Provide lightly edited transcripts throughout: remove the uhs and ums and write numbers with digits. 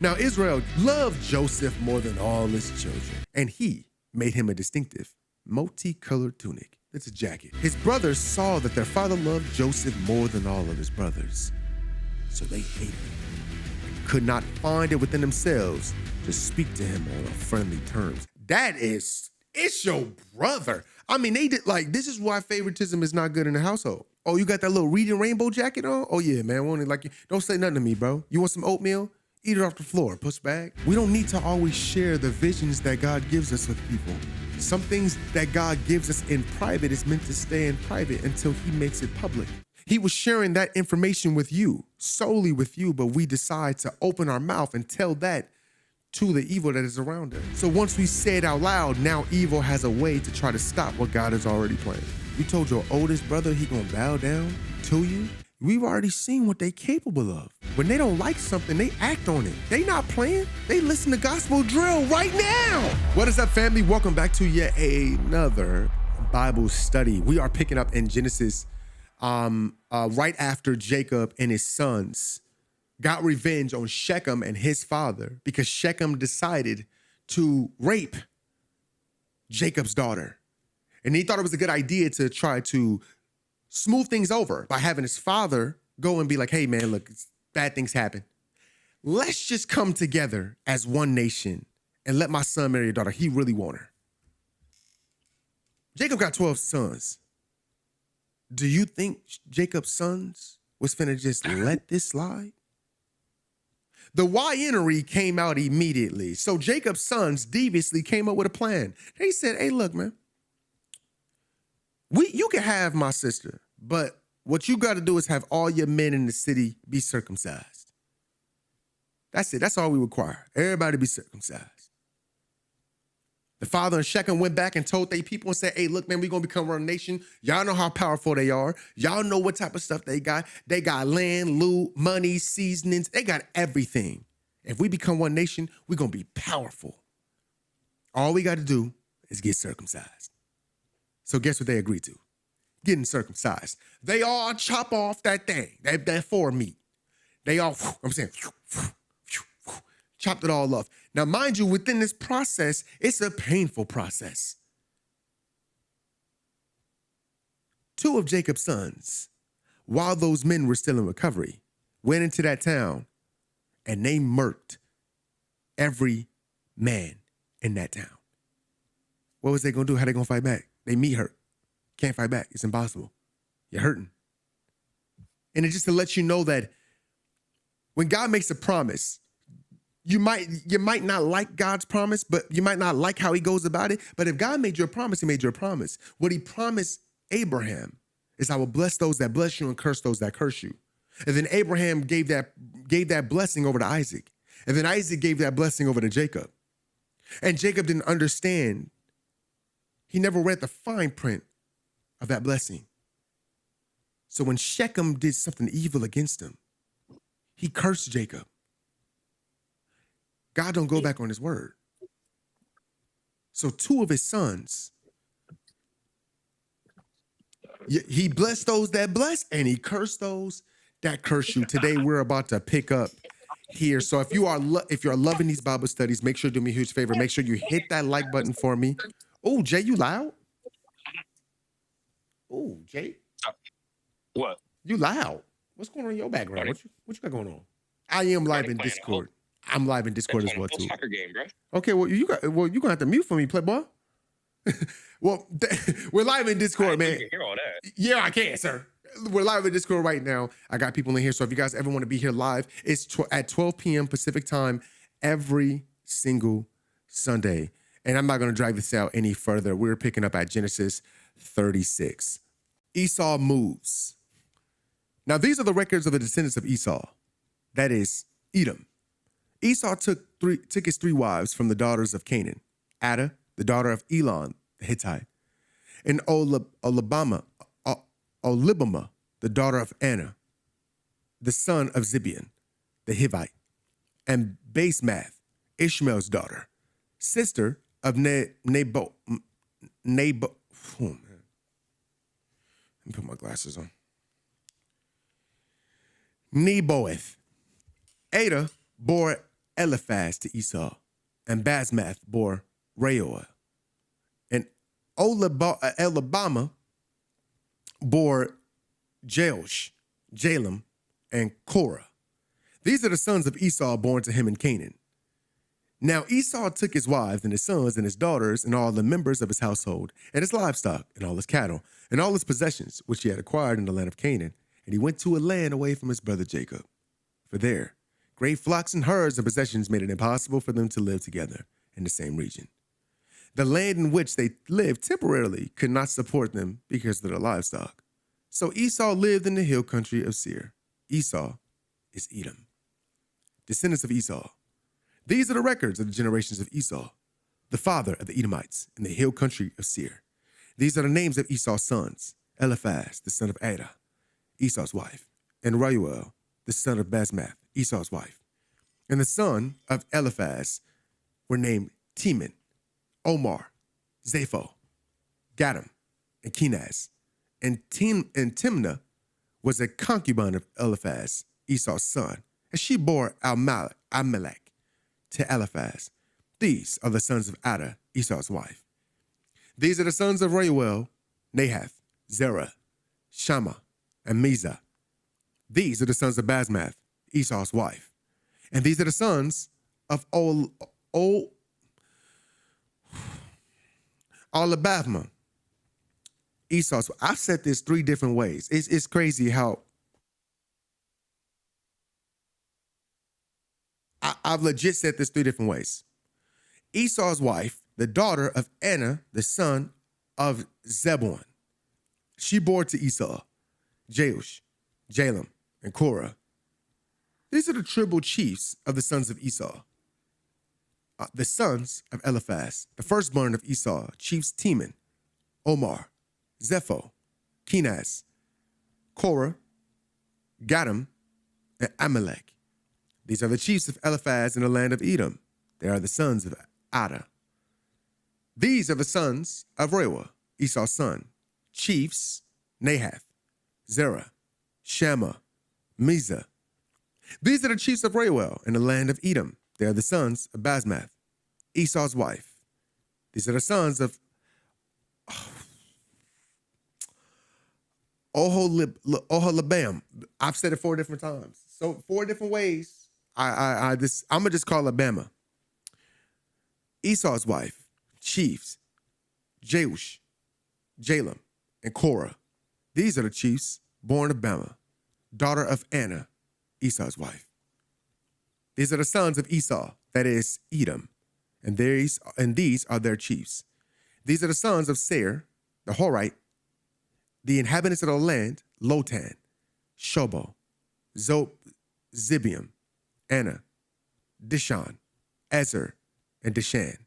Now, Israel loved Joseph more than all his children, and he made him a distinctive, multicolored tunic. It's a jacket. His brothers saw that their father loved Joseph more than all of his brothers, so they hated him and could not find it within themselves to speak to him on friendly terms. It's your brother. I mean, they did this is why favoritism is not good in the household. Oh, you got that little reading rainbow jacket on? Oh yeah, man. Don't say nothing to me, bro. You want some oatmeal? Eat it off the floor, push back. We don't need to always share the visions that God gives us with people. Some things that God gives us in private is meant to stay in private until he makes it public. He was sharing that information with you, solely with you, but we decide to open our mouth and tell that to the evil that is around us. So once we say it out loud, now evil has a way to try to stop what God has already planned. You told your oldest brother he gonna bow down to you? We've already seen what they capable of. When they don't like something, they act on it. They not playing. They listen to gospel drill right now. What is up, family? Welcome back to yet another Bible study. We are picking up in Genesis right after Jacob and his sons got revenge on Shechem and his father because Shechem decided to rape Jacob's daughter. And he thought it was a good idea to try to smooth things over by having his father go and be like, hey man, look, bad things happen. Let's just come together as one nation and let my son marry your daughter. He really want her. Jacob got 12 sons. Do you think Jacob's sons was finna just let this slide? The Y-enery came out immediately. So Jacob's sons deviously came up with a plan. They said, hey, look, man, you can have my sister, but what you got to do is have all your men in the city be circumcised. That's it. That's all we require. Everybody be circumcised. The father and Shechem went back and told their people and said, hey, look, man, we're going to become one nation. Y'all know how powerful they are. Y'all know what type of stuff they got. They got land, loot, money, seasonings. They got everything. If we become one nation, we're going to be powerful. All we got to do is get circumcised. So guess what they agreed to? Getting circumcised. They all chop off that thing, that foremeat. They all, chopped it all off. Now, mind you, within this process, it's a painful process. 2 of Jacob's sons, while those men were still in recovery, went into that town and they murked every man in that town. What was they going to do? How they going to fight back? They meat hurt. Can't fight back. It's impossible. You're hurting. And it's just to let you know that when God makes a promise, you might not like God's promise, but you might not like how he goes about it. But if God made you a promise, he made you a promise. What he promised Abraham is I will bless those that bless you and curse those that curse you. And then Abraham gave that blessing over to Isaac. And then Isaac gave that blessing over to Jacob. And Jacob didn't understand. He never read the fine print of that blessing. So when Shechem did something evil against him, he cursed Jacob. God don't go back on his word. So 2 of his sons, he blessed those that bless and he cursed those that curse you. Today we're about to pick up here. So if you're loving these Bible studies, make sure to do me a huge favor. Make sure you hit that like button for me. Oh, Jay, you loud? Oh, Jay. What? You loud. What's going on in your background? What you got going on? I am live in Discord. I'm live in Discord as well too. Soccer game, bro. Okay, well you gonna have to mute for me, playboy. We're live in Discord, man. You can hear all that. Yeah, I can, sir. We're live in Discord right now. I got people in here, so if you guys ever want to be here live, it's at 12 p.m. Pacific time every single Sunday. And I'm not going to drag this out any further. We're picking up at Genesis 36. Esau moves. Now, these are the records of the descendants of Esau. That is Edom. Esau took his 3 wives from the daughters of Canaan. Ada, the daughter of Elon, the Hittite. And Olibama, the daughter of Anna, the son of Zibeon, the Hivite. And Basemath, Ishmael's daughter, sister of Nebo. Oh, man. Let me put my glasses on. Neboeth. Ada bore Eliphaz to Esau, and Basmath bore Reuel, and Elabama bore Jeush, Jalem, and Korah. These are the sons of Esau born to him in Canaan. Now Esau took his wives and his sons and his daughters and all the members of his household and his livestock and all his cattle and all his possessions which he had acquired in the land of Canaan, and he went to a land away from his brother Jacob. For there, great flocks and herds and possessions made it impossible for them to live together in the same region. The land in which they lived temporarily could not support them because of their livestock. So Esau lived in the hill country of Seir. Esau is Edom. Descendants of Esau. These are the records of the generations of Esau, the father of the Edomites, in the hill country of Seir. These are the names of Esau's sons: Eliphaz, the son of Ada, Esau's wife, and Reuel, the son of Basmath, Esau's wife. And the son of Eliphaz were named Teman, Omar, Zapho, Gatam, and Kenaz. And Timnah was a concubine of Eliphaz, Esau's son, and she bore Amalek to Eliphaz. These are the sons of Ada, Esau's wife. These are the sons of Reuel, Nahath, Zerah, Shammah, and Mizah. These are the sons of Basmath, Esau's wife. And these are the sons of Olabahma, Esau's. I've said this 3 different ways. It's crazy how I've legit said this 3 different ways. Esau's wife, the daughter of Anna, the son of Zebulun. She bore to Esau Jeush, Jalem, and Korah. These are the tribal chiefs of the sons of Esau. The sons of Eliphaz, the firstborn of Esau, chiefs Teman, Omar, Zapho, Kenaz, Korah, Gatam, and Amalek. These are the chiefs of Eliphaz in the land of Edom. They are the sons of Ada. These are the sons of Reuel, Esau's son, chiefs Nahath, Zerah, Shammah, Mizah. These are the chiefs of Reuel in the land of Edom. They are the sons of Basmath, Esau's wife. These are the sons of Oholibam. I've said it 4 different times. So 4 different ways. I'm gonna just call it Bama. Esau's wife, chiefs, Jeush, Jalem, and Korah. These are the chiefs born of Bama, daughter of Anna, Esau's wife. These are the sons of Esau, that is Edom, and these are their chiefs. These are the sons of Seir, the Horite, the inhabitants of the land: Lotan, Shobal, Zibeon, Anna, Dishan, Ezer, and Dishan.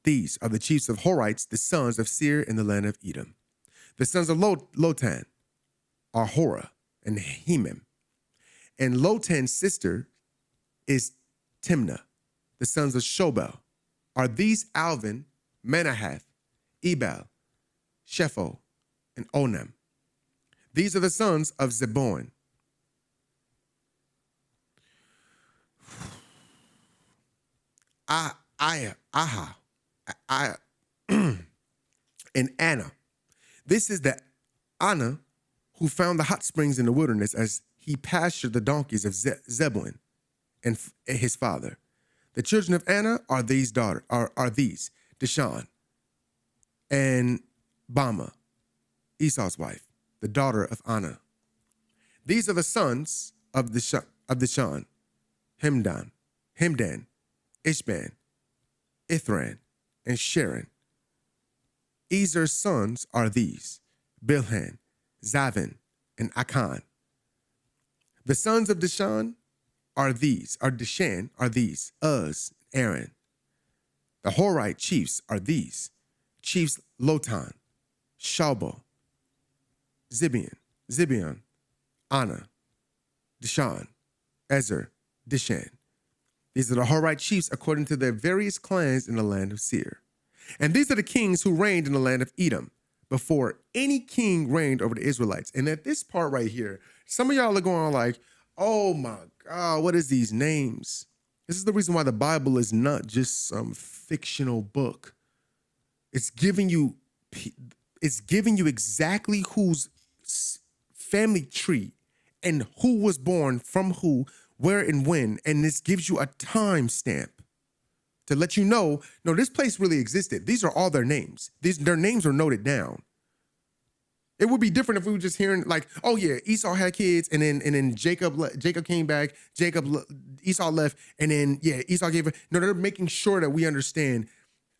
These are the chiefs of Horites, the sons of Seir in the land of Edom. The sons of Lotan are Horah and Hemim. And Lotan's sister is Timnah. The sons of Shobal are these: Alvin, Manahath, Ebal, Shepho, and Onam. These are the sons of Zebulun. And Anna. This is the Anna who found the hot springs in the wilderness as he pastured the donkeys of Zebulun and his father. The children of Anna are these Dishan and Bama, Esau's wife, the daughter of Anna. These are the sons of Dishan: Hemdan, Ishban, Ithran, and Sharon. Ezer's sons are these: Bilhan, Zavin, and Akan. The sons of Dishan are these: Uz, Aaron. The Horite chiefs are these: chiefs Lotan, Shalbo, Zibeon, Anna, Dishan, Ezer, Dishan. These are the Horite chiefs according to their various clans in the land of Seir. And these are the kings who reigned in the land of Edom before any king reigned over the Israelites. And at this part right here, some of y'all are going like, oh my God, what is these names? This is the reason why the Bible is not just some fictional book. It's giving you exactly whose family tree and who was born from who, where and when, and this gives you a time stamp to let you know, no, this place really existed. These are all their names. Their names are noted down. It would be different if we were just hearing like, oh yeah, Esau had kids, and then Jacob came back, Esau left, and then yeah, Esau gave it. No, they're making sure that we understand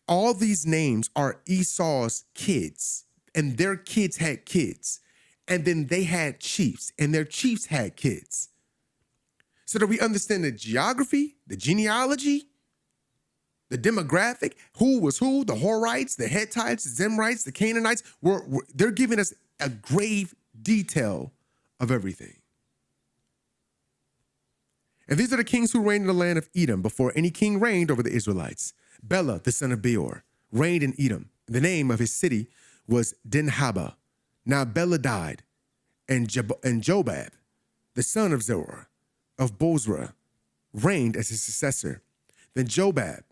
all these names are Esau's kids, and their kids had kids, and then they had chiefs, and their chiefs had kids. So that we understand the geography, the genealogy, the demographic, who was who, the Horites, the Hittites, the Zemrites, the Canaanites, they're giving us a grave detail of everything. And these are the kings who reigned in the land of Edom before any king reigned over the Israelites. Bela, the son of Beor, reigned in Edom. The name of his city was Dinhaba. Now Bela died, and Jobab, the son of Zeror, of Bozrah, reigned as his successor. Then Jobab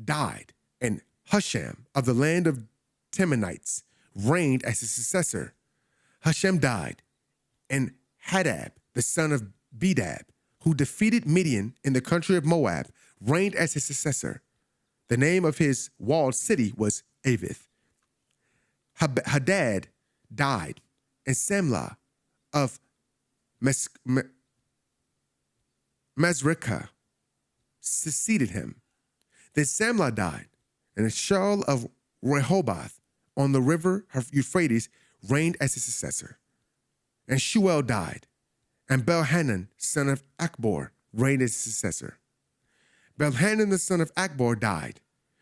died, and Husham of the land of Temanites reigned as his successor. Husham died, and Hadab, the son of Bedab, who defeated Midian in the country of Moab, reigned as his successor. The name of his walled city was Avith. Hadad died, and Samlah of Masrekah succeeded him. Then Samlah died, and Shaul of Rehoboth on the river Euphrates reigned as his successor. And Shuel died, and Belhanan, son of Akbor, reigned as his successor. Belhanan, the son of Akbor, died,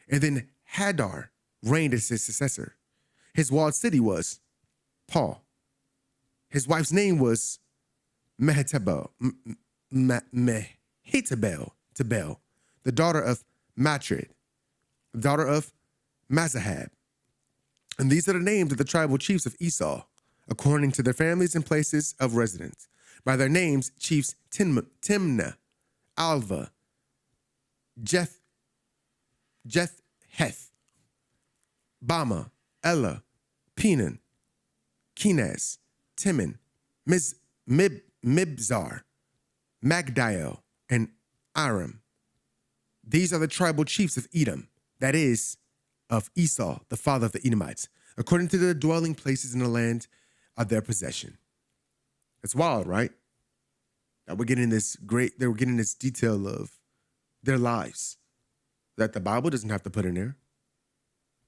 and then Hadar reigned as his successor. His walled city was Paul. His wife's name was Mehetabel, the daughter of Matred, the daughter of Mazahab. And these are the names of the tribal chiefs of Esau, according to their families and places of residence. By their names, chiefs Timnah, Alva, Jethheth, Bama, Ella, Penan, Kenaz, Timon, Mibzar, Magdiel, and Aram. These are the tribal chiefs of Edom, that is, of Esau, the father of the Edomites, according to their dwelling places in the land of their possession. It's wild, right? That they were getting this detail of their lives that the Bible doesn't have to put in there.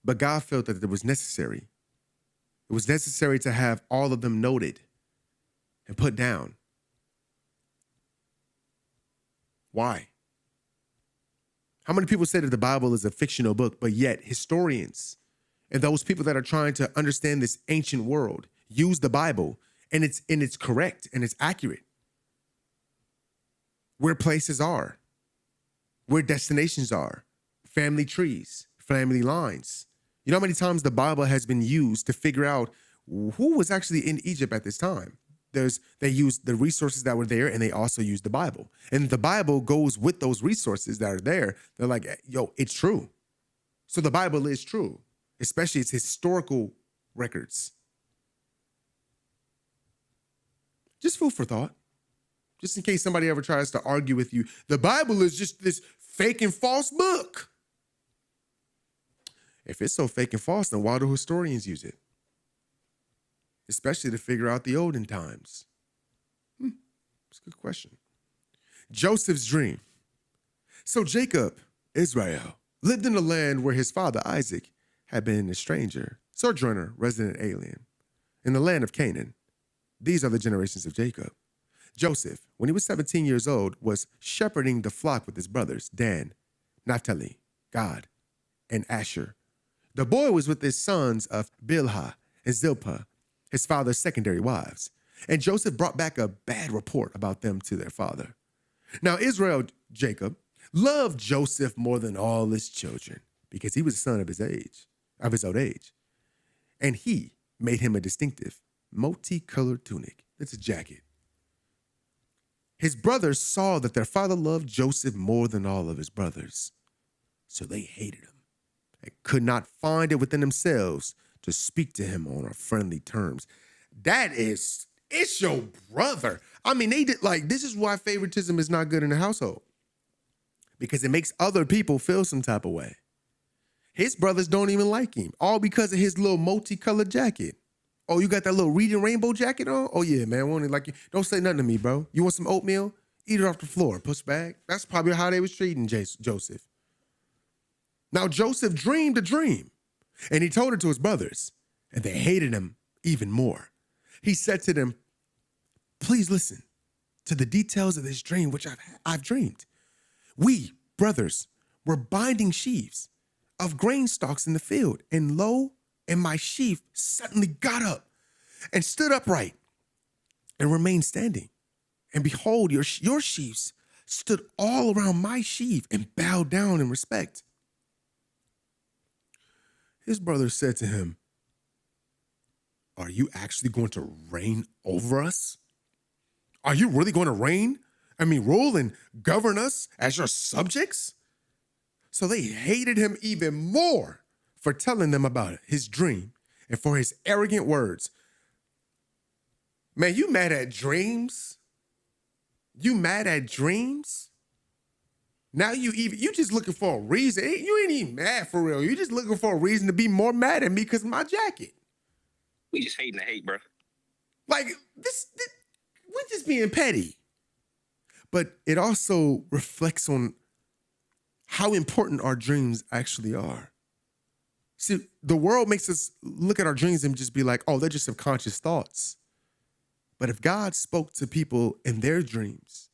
But God felt that it was necessary. It was necessary to have all of them noted and put down. Why? How many people say that the Bible is a fictional book, but yet historians and those people that are trying to understand this ancient world use the Bible, and it's correct and it's accurate. Where places are, where destinations are, family trees, family lines. You know how many times the Bible has been used to figure out who was actually in Egypt at this time? They used the resources that were there, and they also used the Bible. And the Bible goes with those resources that are there. They're like, yo, it's true. So the Bible is true, especially its historical records. Just food for thought. Just in case somebody ever tries to argue with you, the Bible is just this fake and false book. If it's so fake and false, then why do historians use it? Especially to figure out the olden times. It's a good question. Joseph's dream. So Jacob, Israel, lived in a land where his father Isaac had been a stranger, sojourner, resident alien, in the land of Canaan. These are the generations of Jacob. Joseph, when he was 17 years old, was shepherding the flock with his brothers, Dan, Naphtali, Gad, and Asher. The boy was with his sons of Bilhah and Zilpah, his father's secondary wives. And Joseph brought back a bad report about them to their father. Now Israel, Jacob, loved Joseph more than all his children because he was a son of his old age. And he made him a distinctive multicolored tunic. It's a jacket. His brothers saw that their father loved Joseph more than all of his brothers, so they hated him and could not find it within themselves to speak to him on friendly terms. It's your brother. I mean, they did this is why favoritism is not good in the household, because it makes other people feel some type of way. His brothers don't even like him, all because of his little multicolored jacket. Oh, you got that little reading rainbow jacket on? Oh yeah, man, won't it like you? Don't say nothing to me, bro. You want some oatmeal? Eat it off the floor, push back. That's probably how they was treating Joseph. Now Joseph dreamed a dream, and he told it to his brothers, and they hated him even more. He said to them, "Please listen to the details of this dream which I've dreamed. We, brothers, were binding sheaves of grain stalks in the field, and lo, and my sheaf suddenly got up and stood upright and remained standing. And behold, your sheaves stood all around my sheaf and bowed down in respect." His brothers said to him, "Are you actually going to reign over us? Are you really going to rule and govern us as your subjects?" So they hated him even more for telling them about his dream and for his arrogant words. Man, you mad at dreams? You mad at dreams? Now you just looking for a reason. You ain't even mad for real. You just looking for a reason to be more mad at me because of my jacket. We just hating the hate, bro. Like this, we're just being petty. But it also reflects on how important our dreams actually are. See, the world makes us look at our dreams and just be like, oh, they're just subconscious thoughts. But if God spoke to people in their dreams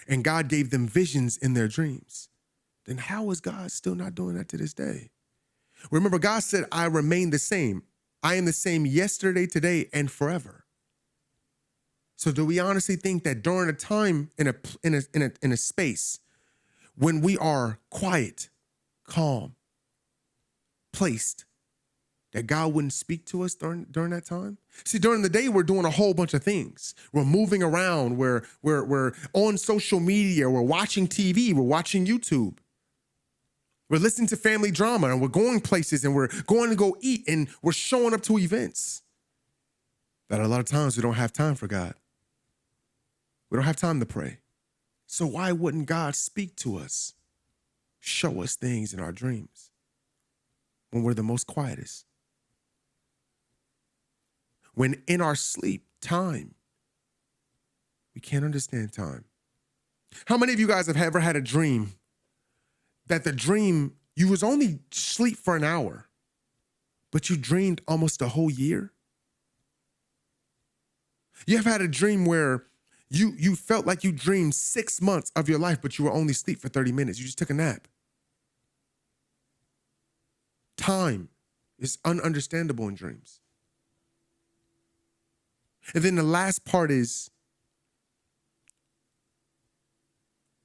and God gave them visions in their dreams, then how is God still not doing that to this day? Remember, God said, "I remain the same. I am the same yesterday, today, and forever." So do we honestly think that during a time in a space when we are quiet, calm, placed, that God wouldn't speak to us during that time? See, during the day, we're doing a whole bunch of things. We're moving around. We're on social media. We're watching TV. We're watching YouTube. We're listening to family drama, and we're going places, and we're going to go eat, and we're showing up to events. That a lot of times we don't have time for God. We don't have time to pray. So why wouldn't God speak to us, show us things in our dreams when we're the most quietest? When in our sleep, time, we can't understand time. How many of you guys have ever had a dream that the dream, you was only asleep for an hour, but you dreamed almost a whole year? You have had a dream where you felt like you dreamed 6 months of your life, but you were only asleep for 30 minutes. You just took a nap. Time is ununderstandable in dreams. And then the last part is,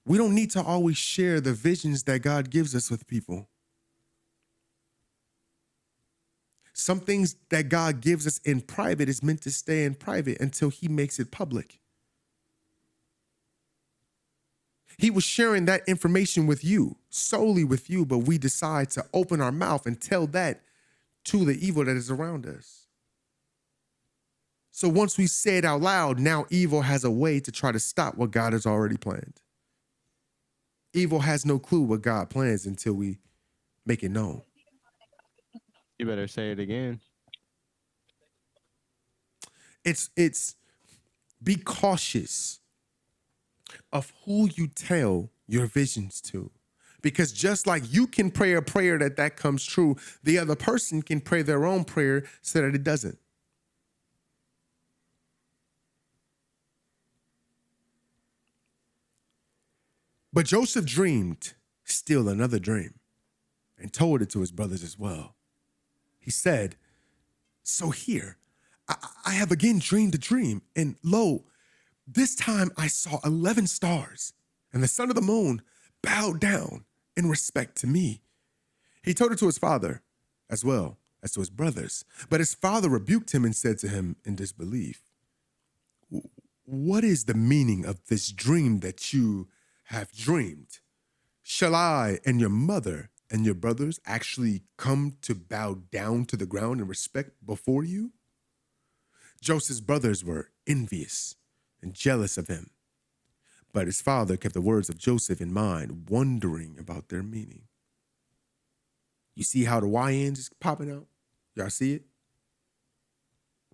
we don't need to always share the visions that God gives us with people. Some things that God gives us in private is meant to stay in private until he makes it public. He was sharing that information with you, solely with you, but we decide to open our mouth and tell that to the evil that is around us. So once we say it out loud, now evil has a way to try to stop what God has already planned. Evil has no clue what God plans until we make it known. You better say it again. It's be cautious of who you tell your visions to. Because just like you can pray a prayer that comes true, the other person can pray their own prayer so that it doesn't. But Joseph dreamed still another dream and told it to his brothers as well. He said, "So here, I have again dreamed a dream, and lo, this time I saw 11 stars, and the sun and the moon bowed down in respect to me." He told it to his father as well as to his brothers. But his father rebuked him and said to him in disbelief, what is the meaning of this dream that you have dreamed? Shall I and your mother and your brothers actually come to bow down to the ground in respect before you? Joseph's brothers were envious and jealous of him, but his father kept the words of Joseph in mind, wondering about their meaning. You see how the YNs is popping out? Y'all see it?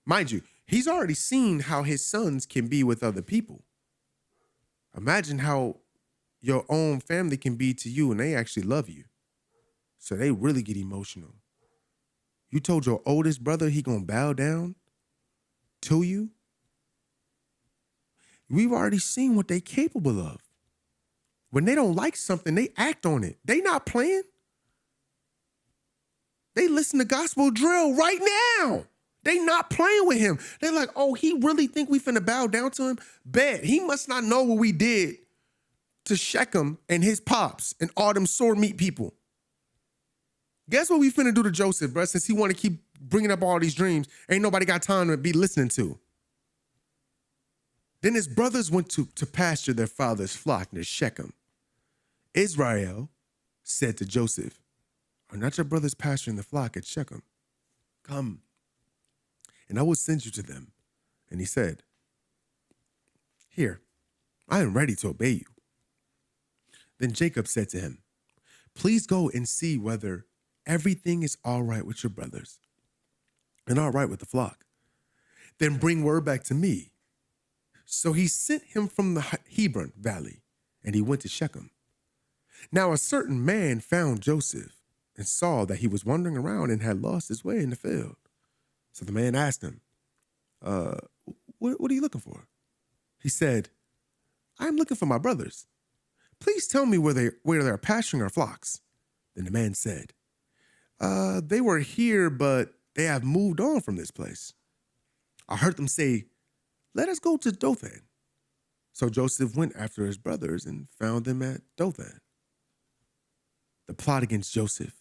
Mind you, he's already seen how his sons can be with other people. Imagine how your own family can be to you and they actually love you. So they really get emotional. You told your oldest brother he gonna bow down to you? We've already seen what they capable of. When they don't like something, they act on it. They not playing. They listen to gospel drill right now. They not playing with him. They're like, oh, he really think we finna bow down to him? Bet. He must not know what we did to Shechem and his pops and all them sore meat people. Guess what we finna do to Joseph, bro? Since he want to keep bringing up all these dreams, ain't nobody got time to be listening to. Then his brothers went to pasture their father's flock near Shechem. Israel said to Joseph, are not your brothers pasturing the flock at Shechem? Come, and I will send you to them. And he said, here, I am ready to obey you. Then Jacob said to him, please go and see whether everything is all right with your brothers and all right with the flock. Then bring word back to me. So he sent him from the Hebron valley, and he went to Shechem. Now a certain man found Joseph and saw that he was wandering around and had lost his way in the field. So the man asked him, what are you looking for? He said, I'm looking for my brothers. Please tell me where they're pasturing our flocks. Then the man said, they were here, but they have moved on from this place. I heard them say, let us go to Dothan. So Joseph went after his brothers and found them at Dothan. The plot against Joseph.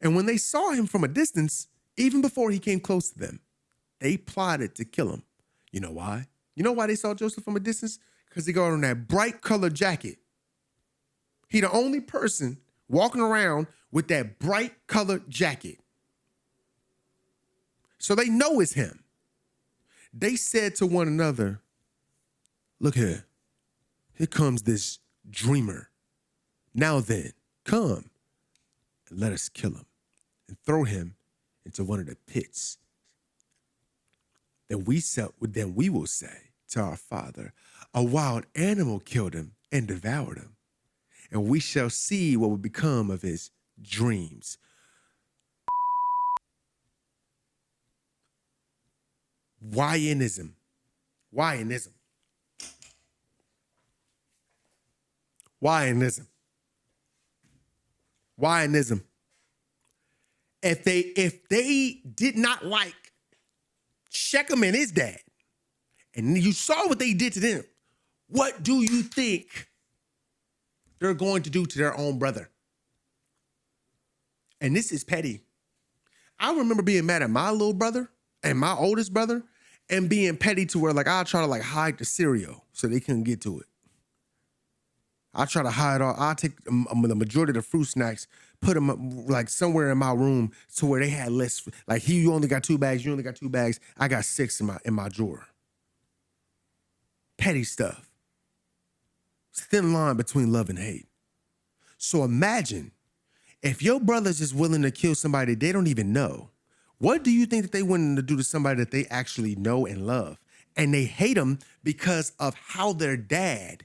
And when they saw him from a distance, even before he came close to them, they plotted to kill him. You know why? You know why they saw Joseph from a distance? Because he got on that bright colored jacket. He the only person walking around with that bright colored jacket. So they know it's him. They said to one another, look here comes this dreamer. Now then, come and let us kill him and throw him into one of the pits. Then we will say to our father, a wild animal killed him and devoured him. And we shall see what will become of his dreams. Wyanism. If they did not like Shechem and his dad, and you saw what they did to them, what do you think they're going to do to their own brother? And this is petty. I remember being mad at my little brother and my oldest brother and being petty to where like I'll try to like hide the cereal so they couldn't get to it. I'll try to hide all. I'll take the majority of the fruit snacks, put them like somewhere in my room to where they had less. Like you only got 2 bags. You only got 2 bags. I got 6 in my drawer. Petty stuff. It's a thin line between love and hate. So imagine if your brothers is willing to kill somebody they don't even know. What do you think that they willing to do to somebody that they actually know and love? And they hate them because of how their dad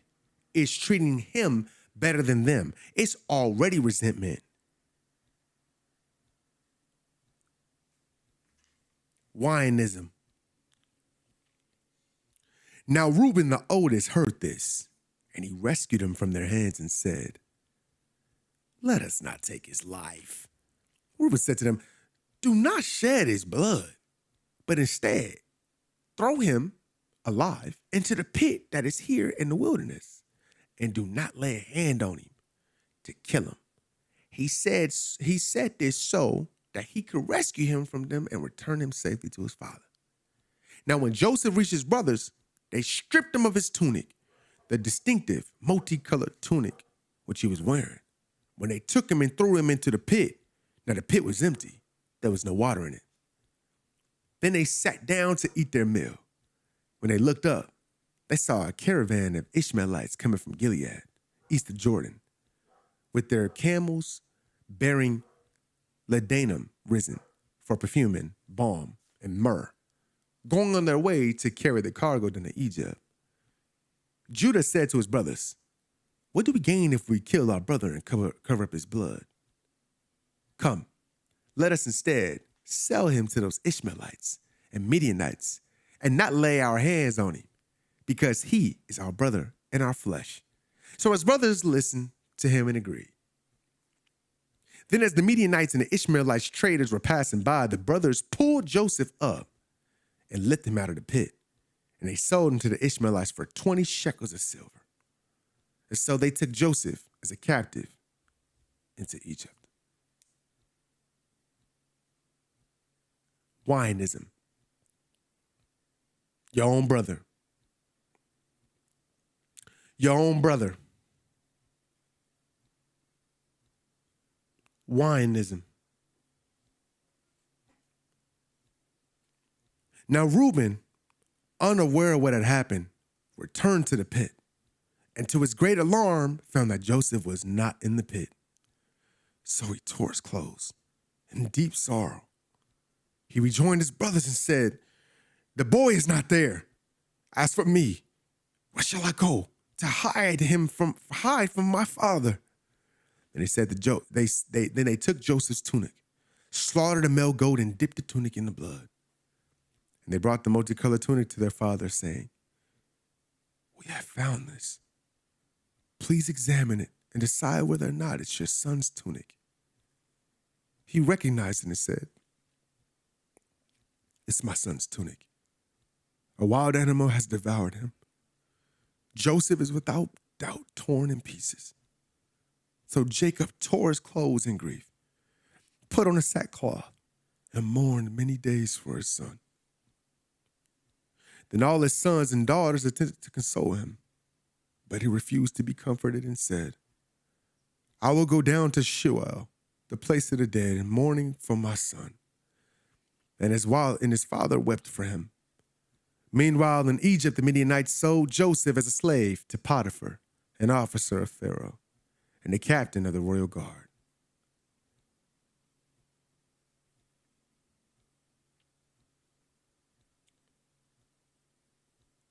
is treating him better than them. It's already resentment. Wyanism. Now Reuben the oldest heard this, and he rescued him from their hands and said, let us not take his life. Reuben said to them, do not shed his blood, but instead throw him alive into the pit that is here in the wilderness, and do not lay a hand on him to kill him. He said this so that he could rescue him from them and return him safely to his father. Now, when Joseph reached his brothers, They stripped him of his tunic, the distinctive multicolored tunic which he was wearing. When they took him and threw him into the pit, now the pit was empty. There was no water in it. Then they sat down to eat their meal. When they looked up, they saw a caravan of Ishmaelites coming from Gilead, east of Jordan, with their camels bearing ladanum risen for perfume and balm and myrrh, going on their way to carry the cargo down to Egypt. Judah said to his brothers, "What do we gain if we kill our brother and cover up his blood? Come, let us instead sell him to those Ishmaelites and Midianites and not lay our hands on him, because he is our brother and our flesh." So his brothers listened to him and agreed. Then as the Midianites and the Ishmaelites traders were passing by, the brothers pulled Joseph up and lifted him out of the pit. And they sold him to the Ishmaelites for 20 shekels of silver. And so they took Joseph as a captive into Egypt. Wineism. Your own brother. Your own brother. Wineism. Now Reuben, unaware of what had happened, returned to the pit, and to his great alarm found that Joseph was not in the pit. So he tore his clothes in deep sorrow. He rejoined his brothers and said, "The boy is not there. As for me, where shall I go to hide from my father?" And they said then they took Joseph's tunic, slaughtered a male goat, and dipped the tunic in the blood. And they brought the multicolored tunic to their father, saying, "We have found this. Please examine it and decide whether or not it's your son's tunic." He recognized it and said, "It's my son's tunic. A wild animal has devoured him. Joseph is without doubt torn in pieces." So Jacob tore his clothes in grief, put on a sackcloth, and mourned many days for his son. Then all his sons and daughters attempted to console him, but he refused to be comforted and said, "I will go down to Sheol, the place of the dead, in mourning for my son." And his father wept for him. Meanwhile, in Egypt, the Midianites sold Joseph as a slave to Potiphar, an officer of Pharaoh, and the captain of the royal guard.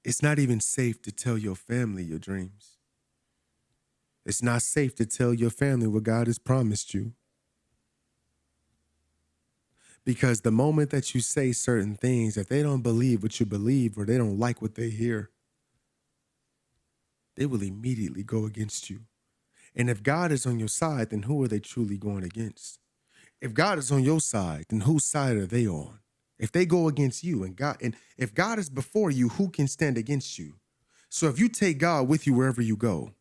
It's not even safe to tell your family your dreams. It's not safe to tell your family what God has promised you. Because the moment that you say certain things, if they don't believe what you believe or they don't like what they hear, they will immediately go against you. And if God is on your side, then who are they truly going against? If God is on your side, then whose side are they on? If they go against you and if God is before you, who can stand against you? So if you take God with you wherever you go,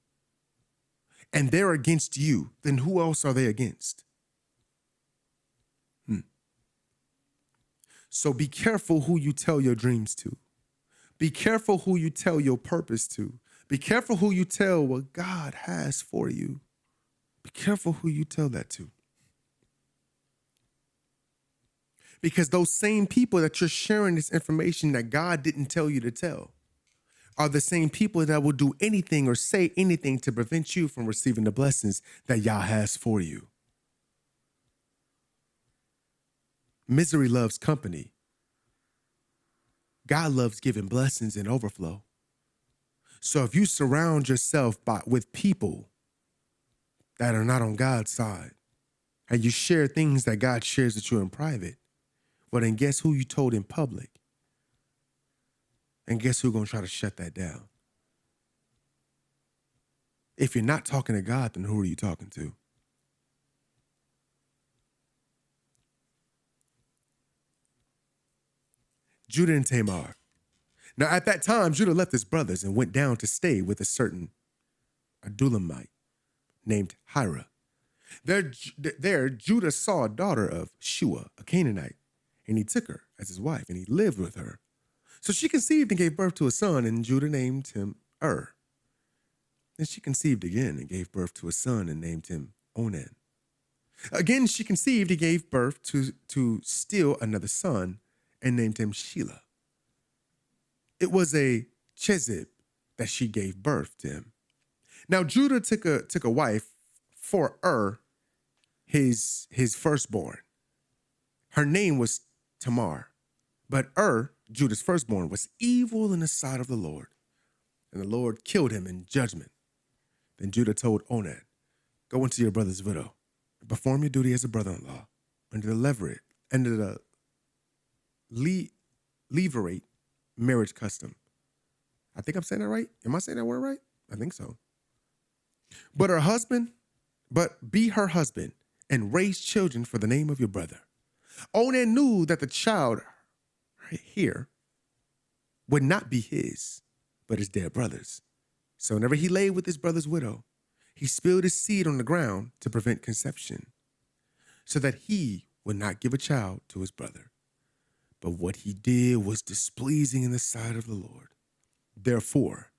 and they're against you, then who else are they against? So be careful who you tell your dreams to. Be careful who you tell your purpose to. Be careful who you tell what God has for you. Be careful who you tell that to. Because those same people that you're sharing this information that God didn't tell you to tell are the same people that will do anything or say anything to prevent you from receiving the blessings that Yah has for you. Misery loves company. God loves giving blessings and overflow. So if you surround yourself with people that are not on God's side, and you share things that God shares with you in private, well, then guess who you told in public? And guess who's going to try to shut that down? If you're not talking to God, then who are you talking to? Judah and Tamar. Now, at that time, Judah left his brothers and went down to stay with a certain Adulamite named Hira. There, Judah saw a daughter of Shua, a Canaanite, and he took her as his wife, and he lived with her. So she conceived and gave birth to a son, and Judah named him Then she conceived again and gave birth to a son and named him Onan. Again she conceived and gave birth to still another son and named him Shelah. It was a Chezib that she gave birth to him. Now Judah took a wife for his firstborn. Her name was Tamar, but Judah's firstborn, was evil in the sight of the Lord, and the Lord killed him in judgment. Then Judah told Onan, "Go into your brother's widow and perform your duty as a brother-in-law under the levirate marriage custom." I think I'm saying that right. Am I saying that word right? I think so. But be her husband and raise children for the name of your brother. Onan knew that the child here would not be his, but his dead brother's. So whenever he lay with his brother's widow, he spilled his seed on the ground to prevent conception, so that he would not give a child to his brother. But what he did was displeasing in the sight of the Lord. Therefore,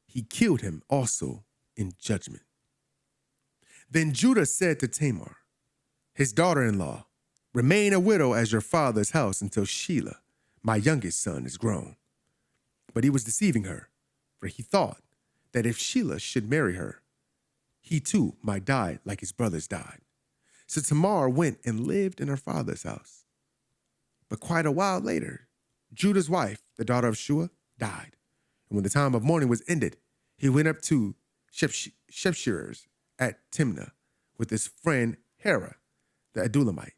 he killed him also in judgment. Then Judah said to Tamar, his daughter-in-law, "Remain a widow as your father's house until Shelah, my youngest son, is grown." But he was deceiving her, for he thought that if Shelah should marry her, he too might die like his brothers died. So Tamar went and lived in her father's house. But quite a while later, Judah's wife, the daughter of Shua, died. And when the time of mourning was ended, he went up to Shepshir's at Timnah with his friend Hera, the Adulamite.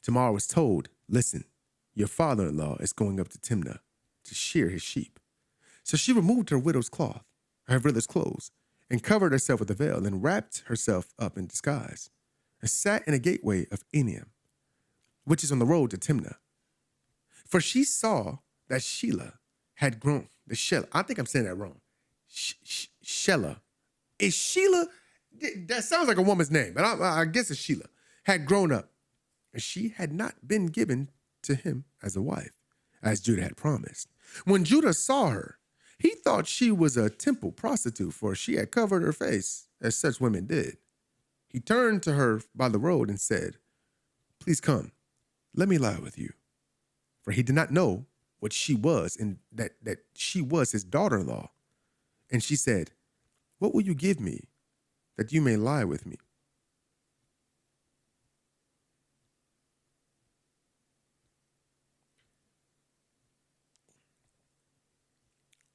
Tamar was told, "Listen, your father-in-law is going up to Timnah to shear his sheep." So she removed her widow's clothes, and covered herself with a veil, and wrapped herself up in disguise, and sat in a gateway of Enaim, which is on the road to Timnah. For she saw that Shelah had grown. I think I'm saying that wrong. Shelah. Is Shelah? That sounds like a woman's name, but I guess it's Shelah. Had grown up, and she had not been given to him as a wife, as Judah had promised. When Judah saw her, he thought she was a temple prostitute, for she had covered her face, as such women did. He turned to her by the road and said, "Please come, let me lie with you." For he did not know what she was, and that she was his daughter-in-law. And she said, "What will you give me that you may lie with me?"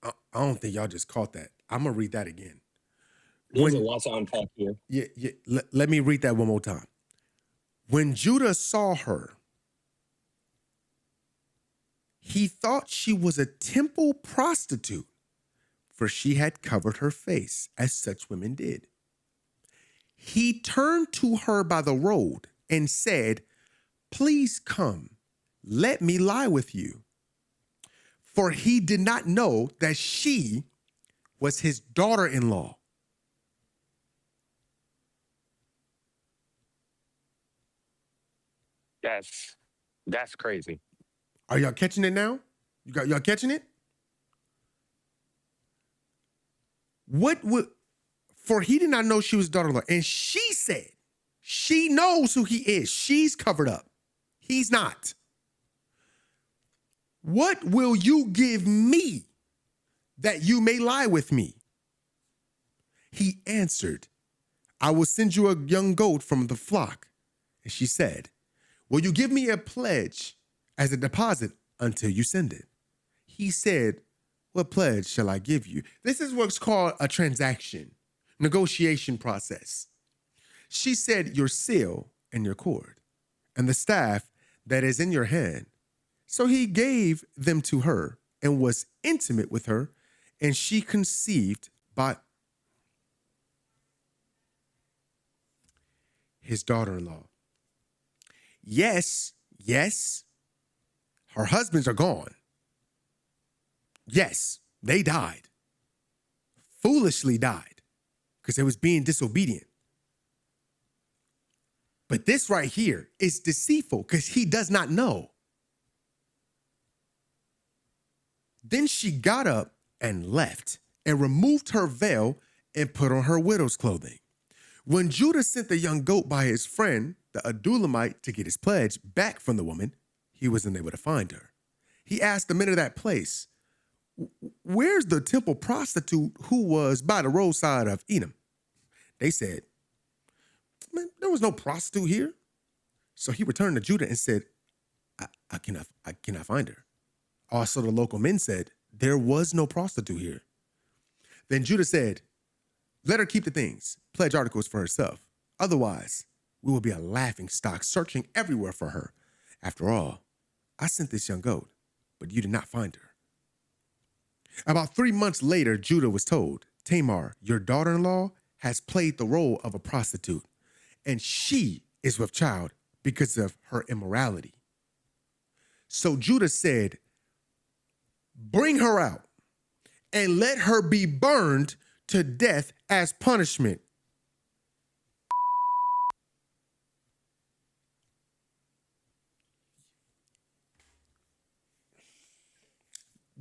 I don't think y'all just caught that. I'm going to read that again. There's a lot to unpack here. Yeah. Let me read that one more time. When Judah saw her, he thought she was a temple prostitute, for she had covered her face, as such women did. He turned to her by the road and said, "Please come, let me lie with you." For he did not know that she was his daughter-in-law. That's crazy. Are y'all catching it now? Y'all catching it? For he did not know she was daughter-in-law. And she said, she knows who he is. She's covered up. He's not. "What will you give me that you may lie with me?" He answered, "I will send you a young goat from the flock." And she said, "Will you give me a pledge as a deposit until you send it?" He said, "What pledge shall I give you?" This is what's called a transaction, negotiation process. She said, "Your seal and your cord, and the staff that is in your hand." So he gave them to her and was intimate with her, and she conceived by his daughter-in-law. Yes, her husbands are gone. Yes, they died. Foolishly died because they was being disobedient. But this right here is deceitful because he does not know. Then she got up and left and removed her veil and put on her widow's clothing. When Judah sent the young goat by his friend, the Adullamite, to get his pledge back from the woman, he wasn't able to find her. He asked the men of that place, "Where's the temple prostitute who was by the roadside of Edom?" They said, "Man, there was no prostitute here." So he returned to Judah and said, I cannot find her. Also, the local men said, "There was no prostitute here." Then Judah said, "Let her keep the things, pledge articles for herself. Otherwise, we will be a laughing stock searching everywhere for her. After all, I sent this young goat, but you did not find her." About 3 months later, Judah was told, "Tamar, your daughter-in-law, has played the role of a prostitute, and she is with child because of her immorality." So Judah said, "Bring her out and let her be burned to death as punishment."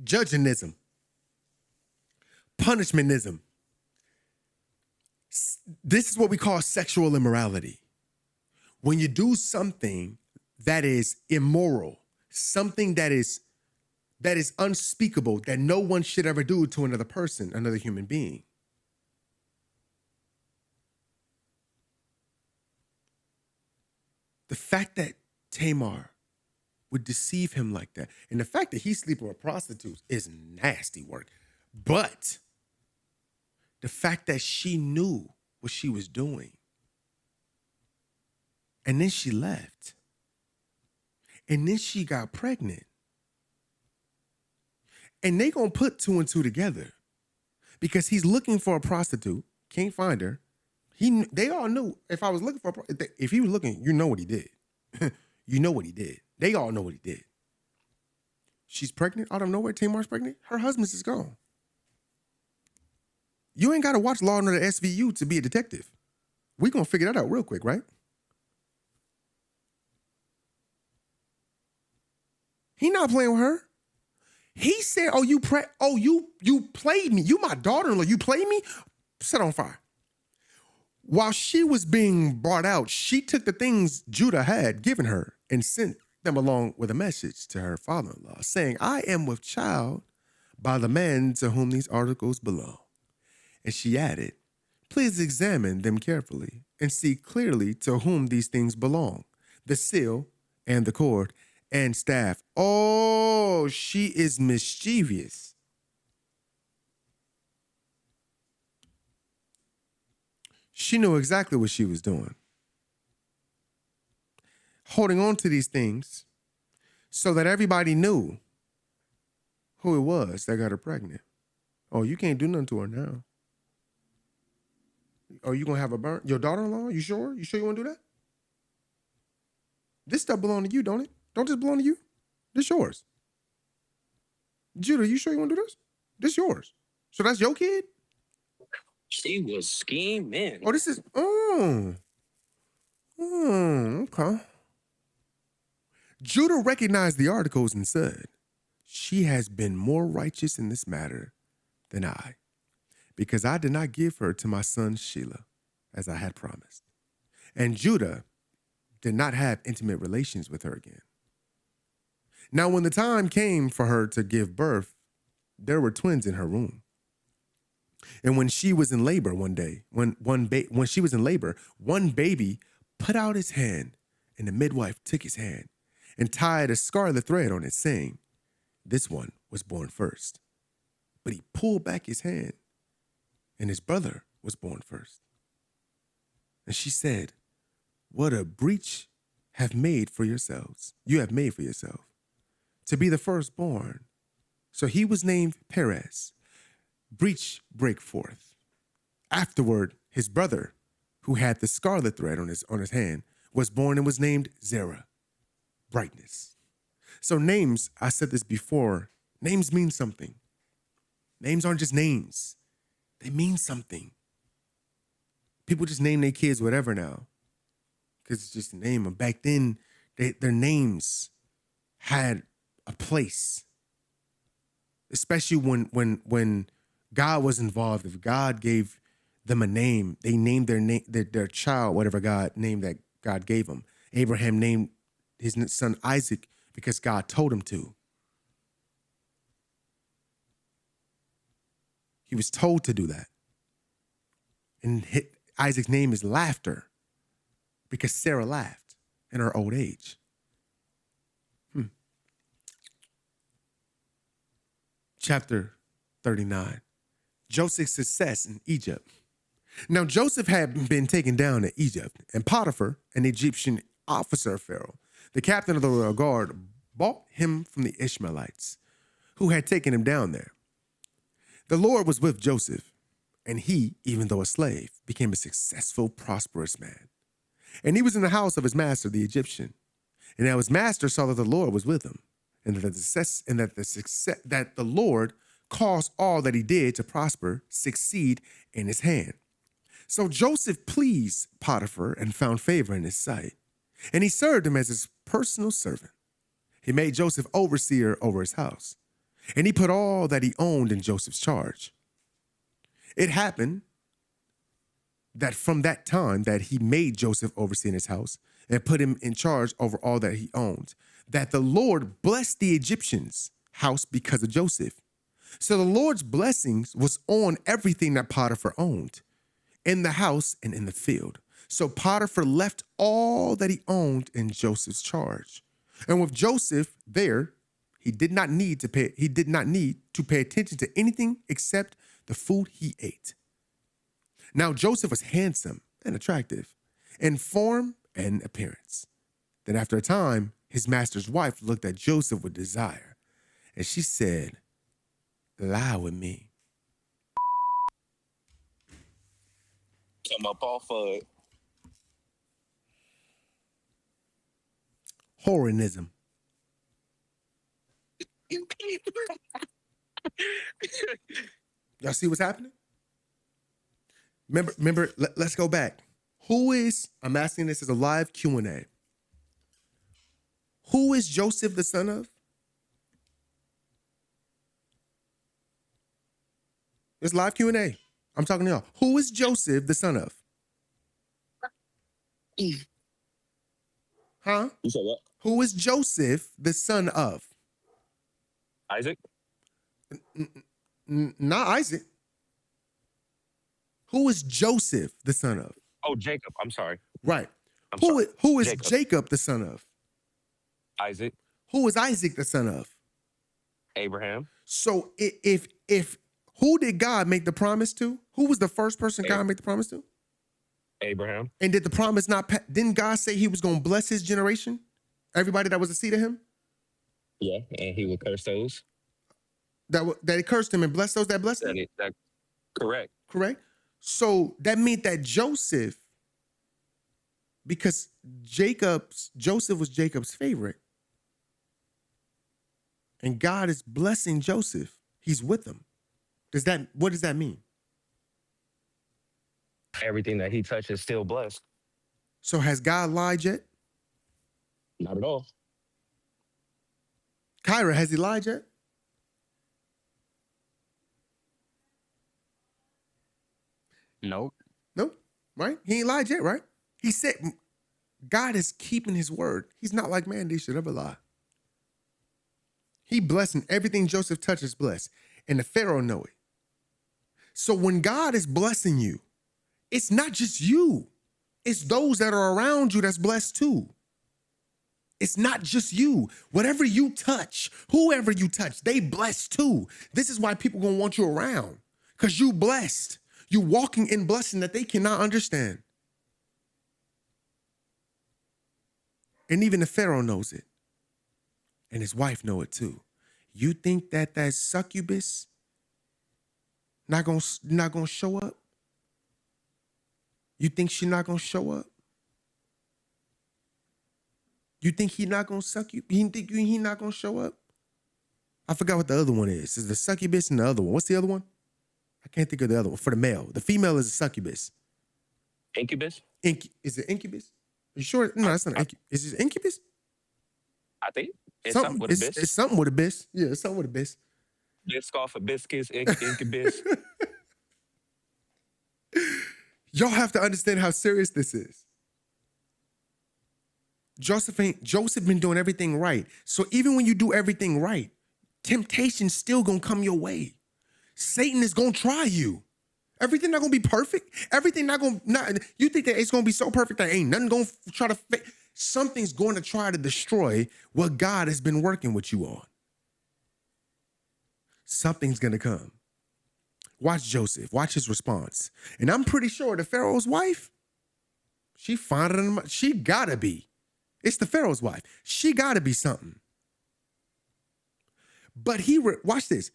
Judgingism, punishmentism. This is what we call sexual immorality. When you do something that is immoral, something that is unspeakable, that no one should ever do to another person, another human being. The fact that Tamar would deceive him like that, and the fact that he's sleeping with prostitutes is nasty work. But the fact that she knew what she was doing, and then she left, and then she got pregnant, and they gonna put 2 and 2 together because he's looking for a prostitute, can't find her. They all knew if I was looking for if he was looking, you know what he did. You know what he did. They all know what he did. She's pregnant out of nowhere. Tamar's pregnant. Her husband is gone. You ain't got to watch Law and Order SVU to be a detective. We gonna figure that out real quick, right? He not playing with her. He said, "Oh, you played me. You my daughter-in-law. You played me." Set on fire. While she was being brought out, she took the things Judah had given her and sent them along with a message to her father-in-law, saying, "I am with child by the man to whom these articles belong." And she added, "Please examine them carefully and see clearly to whom these things belong, the seal and the cord and staff." Oh, she is mischievous. She knew exactly what she was doing. Holding on to these things so that everybody knew who it was that got her pregnant. Oh, you can't do nothing to her now. Oh, you gonna have a burn? Your daughter-in-law? You sure? You sure you wanna do that? This stuff belong to you, don't it? Don't this belong to you? This yours. Judah, you sure you wanna do this? This yours. So that's your kid? She was scheming. Oh, this is, okay. Judah recognized the articles and said, "She has been more righteous in this matter than I, because I did not give her to my son Shelah, as I had promised." And Judah did not have intimate relations with her again. Now, when the time came for her to give birth, there were twins in her womb. And when she was in labor one day, when she was in labor, one baby put out his hand, and the midwife took his hand and tied a scarlet thread on it, saying, "This one was born first." But he pulled back his hand, and his brother was born first. And she said, "What a breach you have made for yourself, to be the firstborn." So he was named Perez. Breach break forth. Afterward, his brother, who had the scarlet thread on his hand, was born and was named Zerah, brightness. So names, I said this before, names mean something. Names aren't just names. They mean something. People just name their kids whatever now, because it's just a name. And back then, their names had a place. especially when God was involved. If God gave them a name, they named their child whatever God named that God gave them. Abraham named his son Isaac because God told him to. He was told to do that. And Isaac's name is Laughter because Sarah laughed in her old age. Chapter 39. Joseph's success in Egypt. Now Joseph had been taken down to Egypt, and Potiphar, an Egyptian officer of Pharaoh, the captain of the royal guard, bought him from the Ishmaelites, who had taken him down there. The Lord was with Joseph, and he, even though a slave, became a successful, prosperous man. And he was in the house of his master, the Egyptian. And now his master saw that the Lord was with him, and that the Lord caused all that he did to prosper, succeed in his hand. So Joseph pleased Potiphar and found favor in his sight, and he served him as his personal servant. He made Joseph overseer over his house, and he put all that he owned in Joseph's charge. It happened that from that time that he made Joseph overseer in his house and put him in charge over all that he owned, that the Lord blessed the Egyptians' house because of Joseph. So the Lord's blessings was on everything that Potiphar owned, in the house and in the field. So Potiphar left all that he owned in Joseph's charge. And with Joseph there, he did not need to pay attention to anything except the food he ate. Now Joseph was handsome and attractive in form and appearance. Then after a time, his master's wife looked at Joseph with desire, and she said, "Lie with me." Come up off of it. Whoreism. Y'all see what's happening? Remember, let's go back. I'm asking this as a live Q&A. Who is Joseph the son of? It's live Q&A. I'm talking to y'all. Who is Joseph the son of? Huh? You said what? Who is Joseph the son of? Isaac? Not Isaac. Who is Joseph the son of? Oh, Jacob. I'm sorry. Right. I'm Who sorry. is, who is Jacob. Jacob the son of? Isaac. Who is Isaac the son of? Abraham. So if who did God make the promise to? Who was the first person God made the promise to? Abraham. And did the promise not? Didn't God say He was going to bless His generation? Everybody that was a seed of Him. Yeah, and he would curse those. That He cursed him and blessed those that blessed him. Correct. Correct. So that meant that Joseph, because Joseph was Jacob's favorite, and God is blessing Joseph. He's with him. What does that mean? Everything that he touches is still blessed. So has God lied yet? Not at all. Kyra, has he lied yet? Nope. Nope. Right? He ain't lied yet, right? He said God is keeping his word. He's not like man, they should ever lie. He blessing everything Joseph touches blessed. And the Pharaoh know it. So when God is blessing you, it's not just you. It's those that are around you that's blessed too. It's not just you. Whatever you touch, whoever you touch, they blessed too. This is why people gonna want you around. Because you blessed. You walking in blessing that they cannot understand. And even the Pharaoh knows it. And his wife know it too. You think that succubus not gonna show up? You think she not gonna show up? You think he not gonna suck you? You think he not gonna show up? I forgot what the other one is. Is the succubus and the other one? What's the other one? I can't think of the other one. For the male. The female is a succubus. Incubus? Is it incubus? Are you sure? No, that's not incubus. Is it incubus? I think it's something with a bis. It's something with a bis. Yeah, it's something with a bis. Bisc off of biscuits, incubus. Y'all have to understand how serious this is. Joseph been doing everything right. So even when you do everything right, temptation's still gonna come your way. Satan is gonna try you. Everything not gonna be perfect. Everything not gonna you think that it's gonna be so perfect that ain't nothing gonna try to something's going to try to destroy what God has been working with you on. Something's gonna come. Watch Joseph. Watch his response. And I'm pretty sure the Pharaoh's wife, she fonder than him. She gotta be. It's the Pharaoh's wife. She gotta be something. But watch this.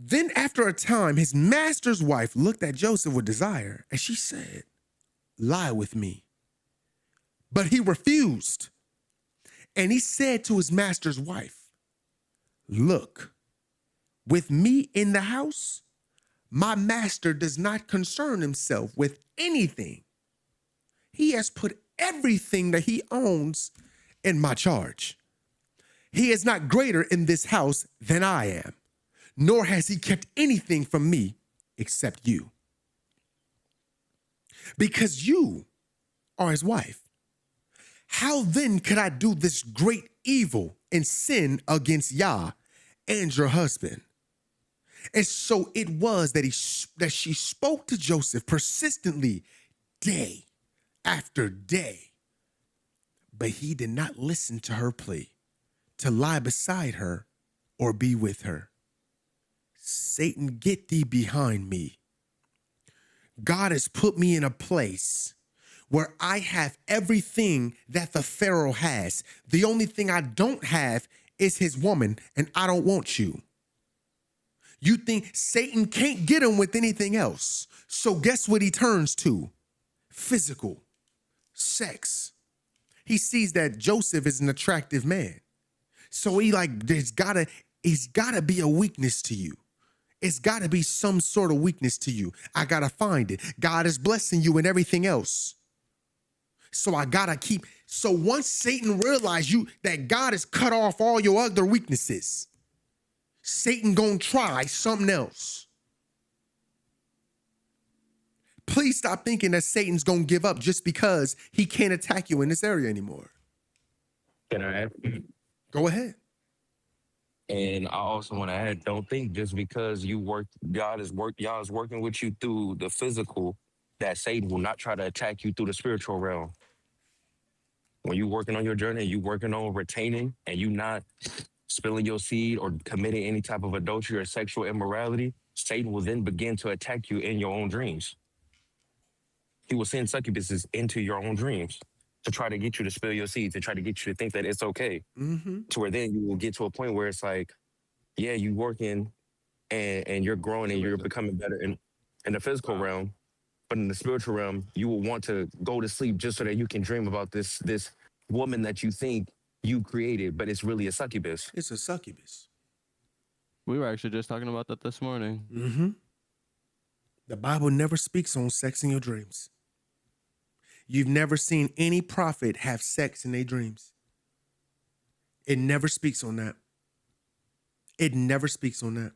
Then after a time, his master's wife looked at Joseph with desire, and she said, lie with me. But he refused. And he said to his master's wife, look, with me in the house, my master does not concern himself with anything. He has put everything that he owns in my charge. He is not greater in this house than I am, nor has he kept anything from me except you. Because you are his wife. How then could I do this great evil and sin against Yah and your husband? And so it was that she spoke to Joseph persistently day after day. But he did not listen to her plea to lie beside her or be with her. Satan, get thee behind me. God has put me in a place where I have everything that the Pharaoh has. The only thing I don't have is his woman, and I don't want you. You think Satan can't get him with anything else. So guess what he turns to? Physical, sex. He sees that Joseph is an attractive man. So he's gotta be a weakness to you. It's gotta be some sort of weakness to you. I gotta find it. God is blessing you and everything else. So I gotta keep. So once Satan realized that God has cut off all your other weaknesses, Satan gonna try something else. Please stop thinking that Satan's gonna give up just because he can't attack you in this area anymore. Can I add? Go ahead. And I also want to add, don't think just because y'all is working with you through the physical, that Satan will not try to attack you through the spiritual realm. When you're working on your journey, you working on retaining, and you not spilling your seed or committing any type of adultery or sexual immorality, Satan will then begin to attack you in your own dreams. He will send succubuses into your own dreams to try to get you to spill your seeds, to try to get you to think that it's okay. To where then you will get to a point where it's like, yeah, you working and you're growing and you're becoming better in the physical realm, but in the spiritual realm, you will want to go to sleep just so that you can dream about this woman that you think you created, but it's really a succubus. It's a succubus. We were actually just talking about that this morning. The Bible never speaks on sex in your dreams. You've never seen any prophet have sex in their dreams. It never speaks on that. It never speaks on that.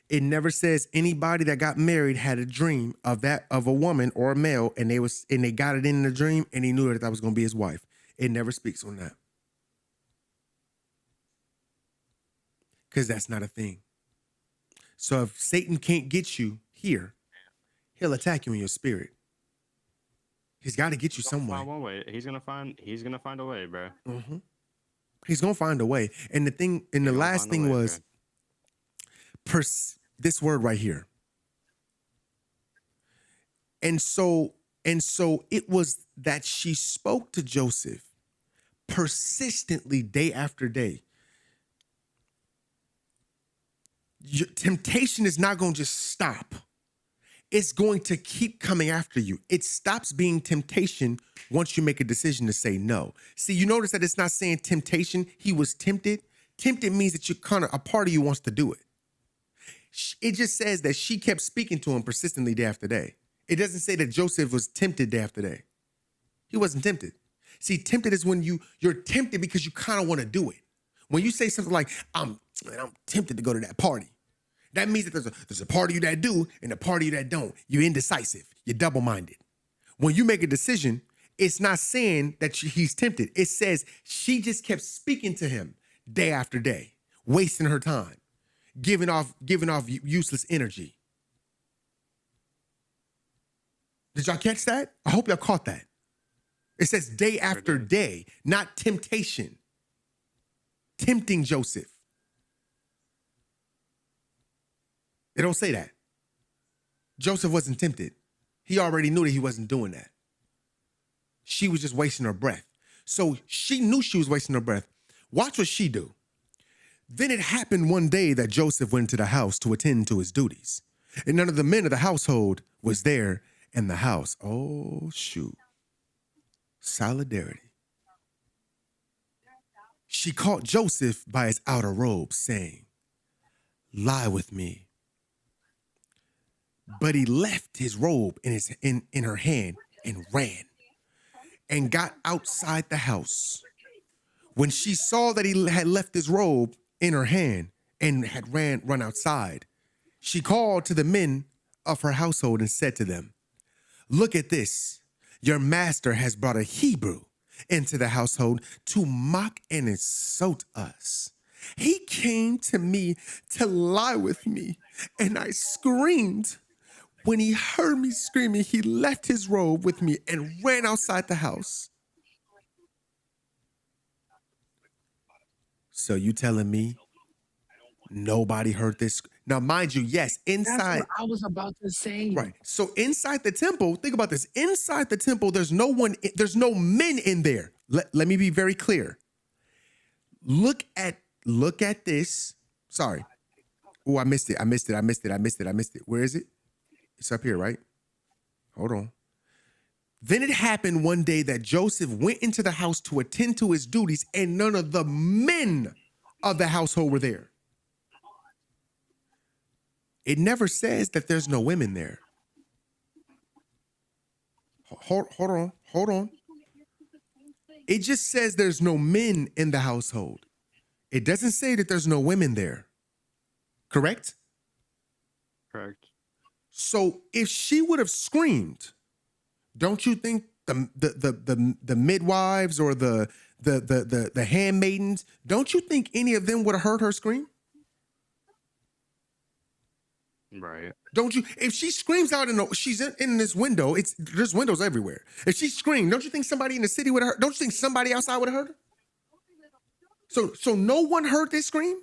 It never says anybody that got married had a dream of a woman or a male, and they got it in the dream, and he knew that was going to be his wife. It never speaks on that. Because that's not a thing. So if Satan can't get you here, he'll attack you in your spirit. He's got to get you some way. One way. He's gonna find a way, bro. He's gonna find a way. And the last thing was this word right here. And so it was that she spoke to Joseph persistently day after day. Your temptation is not going to just stop. It's going to keep coming after you. It stops being temptation once you make a decision to say no. See, you notice that it's not saying temptation. He was tempted. Tempted means that a part of you wants to do it. It just says that she kept speaking to him persistently day after day. It doesn't say that Joseph was tempted day after day. He wasn't tempted. See, tempted is when you're tempted because you kind of want to do it. When you say something like, And I'm tempted to go to that party. That means that there's a part of you that do and a part of you that don't. You're indecisive. You're double-minded. When you make a decision, it's not saying that he's tempted. It says she just kept speaking to him day after day, wasting her time, giving off useless energy. Did y'all catch that? I hope y'all caught that. It says day after day, not temptation. Tempting Joseph. It don't say that. Joseph wasn't tempted. He already knew that he wasn't doing that. She was just wasting her breath. So she knew she was wasting her breath. Watch what she do. Then it happened one day that Joseph went to the house to attend to his duties. And none of the men of the household was there in the house. Oh, shoot. Solidarity. She caught Joseph by his outer robe, saying, "Lie with me." But he left his robe in her hand and ran and got outside the house. When she saw that he had left his robe in her hand and had run outside, she called to the men of her household and said to them, "Look at this. Your master has brought a Hebrew into the household to mock and insult us. He came to me to lie with me, and I screamed. When he heard me screaming, he left his robe with me and ran outside the house." So you telling me nobody heard this? Now, mind you, yes, inside. That's what I was about to say. Right. So inside the temple, think about this. Inside the temple, there's no men in there. Let me be very clear. Look at this. Sorry. Oh, I missed it. Where is it? It's up here, right? Hold on. Then it happened one day that Joseph went into the house to attend to his duties, and none of the men of the household were there. It never says that there's no women there. Hold on. It just says there's no men in the household. It doesn't say that there's no women there. Correct? Correct. So if she would have screamed, don't you think the midwives or the handmaidens, don't you think any of them would have heard her scream? Right. Don't you? If she screams out she's in this window, there's windows everywhere. If she screamed, don't you think somebody in the city would have heard? Don't you think somebody outside would have heard her? So no one heard this scream?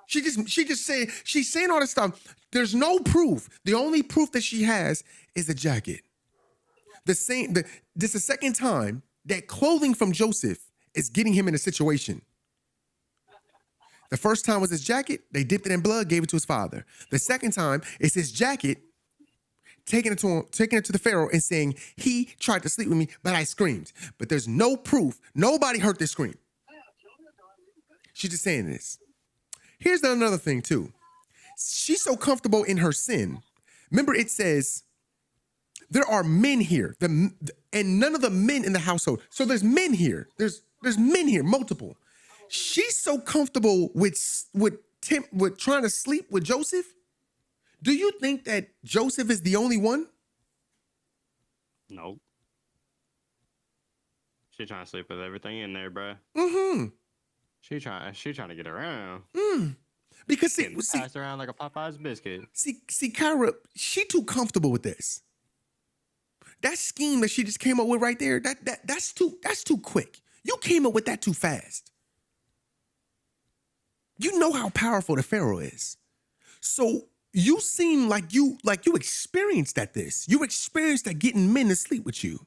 She just said, she's saying all this stuff. There's no proof. The only proof that she has is the jacket. This is the second time that clothing from Joseph is getting him in a situation. The first time was his jacket. They dipped it in blood, gave it to his father. The second time is his jacket, taking it to the Pharaoh and saying, he tried to sleep with me, but I screamed. But there's no proof. Nobody heard this scream. She's just saying this. Here's another thing too. She's so comfortable in her sin. Remember, it says there are men here, and none of the men in the household. So there's men here. There's men here, multiple. She's so comfortable with trying to sleep with Joseph. Do you think that Joseph is the only one? Nope. She trying to sleep with everything in there, bruh. Mm-hmm. She trying to get around. Because see, passed around like a Popeye's biscuit. See, Kyra, she too comfortable with this. That scheme that she just came up with right there, that's too quick. You came up with that too fast. You know how powerful the Pharaoh is. So you seem like you experienced at this. You experienced at getting men to sleep with you.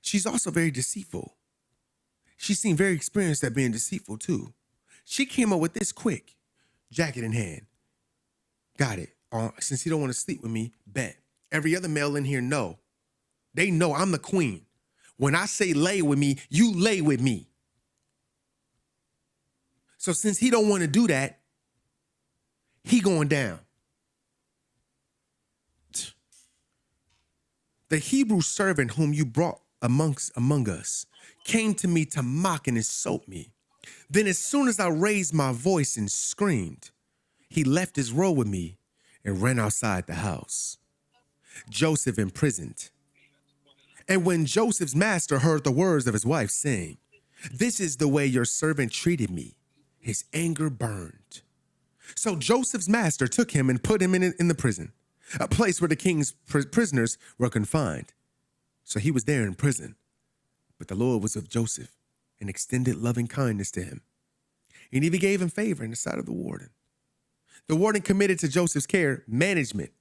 She's also very deceitful. She seemed very experienced at being deceitful too. She came up with this quick. Jacket in hand. Got it. Since he don't want to sleep with me, bet. Every other male in here know. They know I'm the queen. When I say lay with me, you lay with me. So since he don't want to do that, he going down. The Hebrew servant whom you brought among us came to me to mock and insult me. Then as soon as I raised my voice and screamed, he left his robe with me and ran outside the house. Joseph imprisoned. And when Joseph's master heard the words of his wife saying, "This is the way your servant treated me," his anger burned. So Joseph's master took him and put him in the prison, a place where the king's prisoners were confined. So he was there in prison. But the Lord was with Joseph and extended loving kindness to him, and even gave him favor in the sight of the warden. The warden committed to Joseph's care management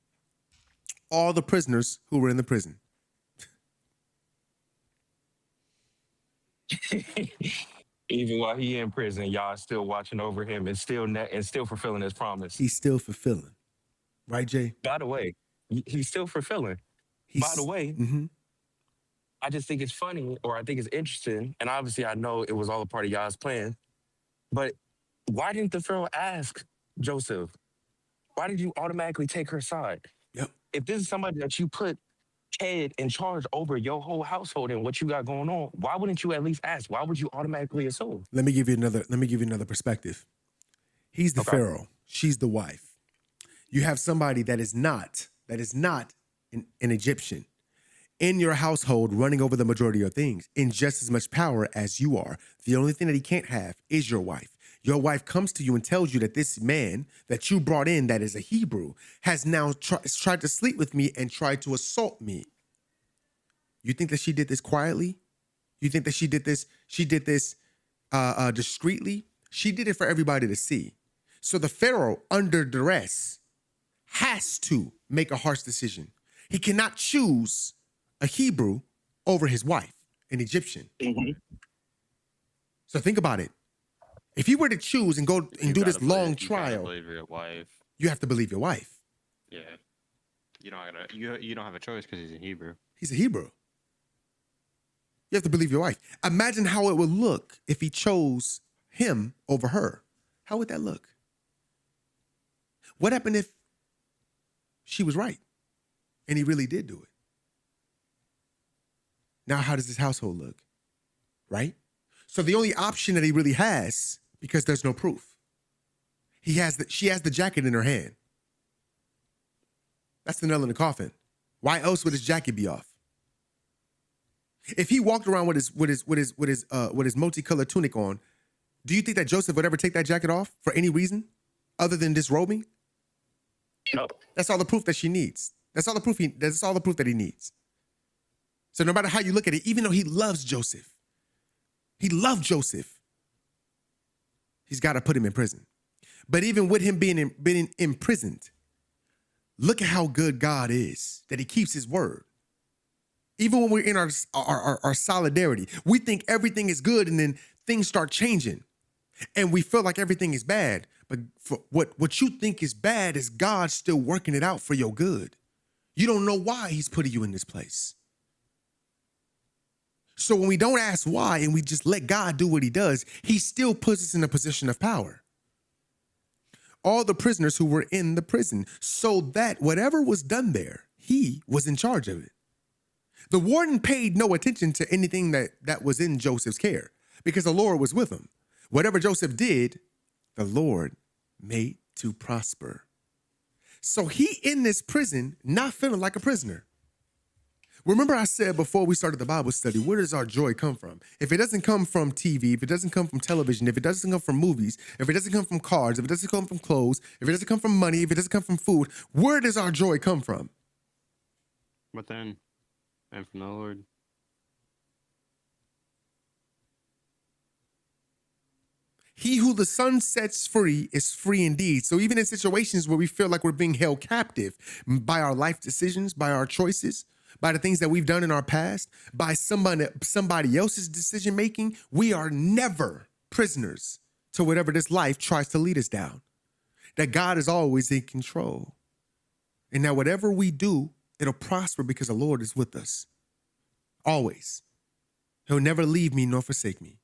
all the prisoners who were in the prison. Even while he in prison, y'all still watching over him and still fulfilling his promise. He's still fulfilling. Right, Jay? By the way, he's still fulfilling. By the way, I just think it's funny, or I think it's interesting, and obviously I know it was all a part of y'all's plan, but why didn't the Pharaoh ask Joseph? Why did you automatically take her side? Yep. If this is somebody that you put head in charge over your whole household and what you got going on, why wouldn't you at least ask? Why would you automatically assume? Let me give you another perspective. He's the Pharaoh. She's the wife. You have somebody that is not an Egyptian in your household running over the majority of things in just as much power as you are. The only thing that he can't have is your wife. Your wife comes to you and tells you that this man that you brought in that is a Hebrew has now tried to sleep with me and tried to assault me. You think that she did this quietly? You think that she did this discreetly? She did it for everybody to see. So the Pharaoh, under duress, has to make a harsh decision. He cannot choose a Hebrew over his wife, an Egyptian. So think about it. If he were to choose and go and do this long trial, believe your wife. you have to believe your wife. Yeah, you don't have a choice because he's a Hebrew. He's a Hebrew. You have to believe your wife. Imagine how it would look if he chose him over her. How would that look? What happened if she was right and he really did do it? Now, how does his household look? Right? So the only option that he really has, because there's no proof, she has the jacket in her hand. That's the nail in the coffin. Why else would his jacket be off? If he walked around with his multicolored tunic on, do you think that Joseph would ever take that jacket off for any reason other than disrobing? No. That's all the proof that she needs. That's all the proof that he needs. So no matter how you look at it, even though he loves Joseph, he loved Joseph, he's got to put him in prison. But even with him being imprisoned, look at how good God is, that he keeps his word. Even when we're in our solidarity, we think everything is good and then things start changing and we feel like everything is bad. But for what you think is bad is God still working it out for your good. You don't know why he's putting you in this place. So when we don't ask why and we just let God do what he does, he still puts us in a position of power. All the prisoners who were in the prison, so that whatever was done there, he was in charge of it. The warden paid no attention to anything that was in Joseph's care because the Lord was with him. Whatever Joseph did, the Lord made to prosper. So he in this prison, not feeling like a prisoner. Remember I said before we started the Bible study, where does our joy come from? If it doesn't come from TV, if it doesn't come from television, if it doesn't come from movies, if it doesn't come from cars, if it doesn't come from clothes, if it doesn't come from money, if it doesn't come from food, where does our joy come from? Within and from the Lord. He who the Son sets free is free indeed. So even in situations where we feel like we're being held captive by our life decisions, by our choices, by the things that we've done in our past, by somebody else's decision making, we are never prisoners to whatever this life tries to lead us down. That God is always in control. And now whatever we do, it'll prosper because the Lord is with us. Always. He'll never leave me nor forsake me.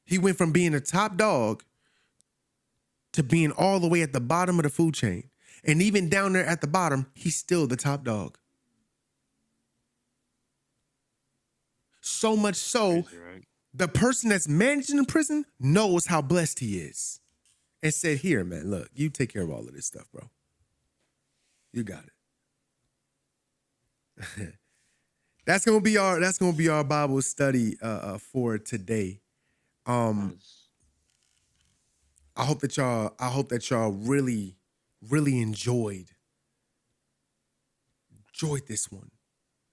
He went from being a top dog to being all the way at the bottom of the food chain. And even down there at the bottom, he's still the top dog. So much so, Crazy, right? the person that's managing the prison knows how blessed he is and said, here, man, look, you take care of all of this stuff, bro. You got it. That's gonna be our Bible study for today. Nice. I hope that y'all really enjoyed this one,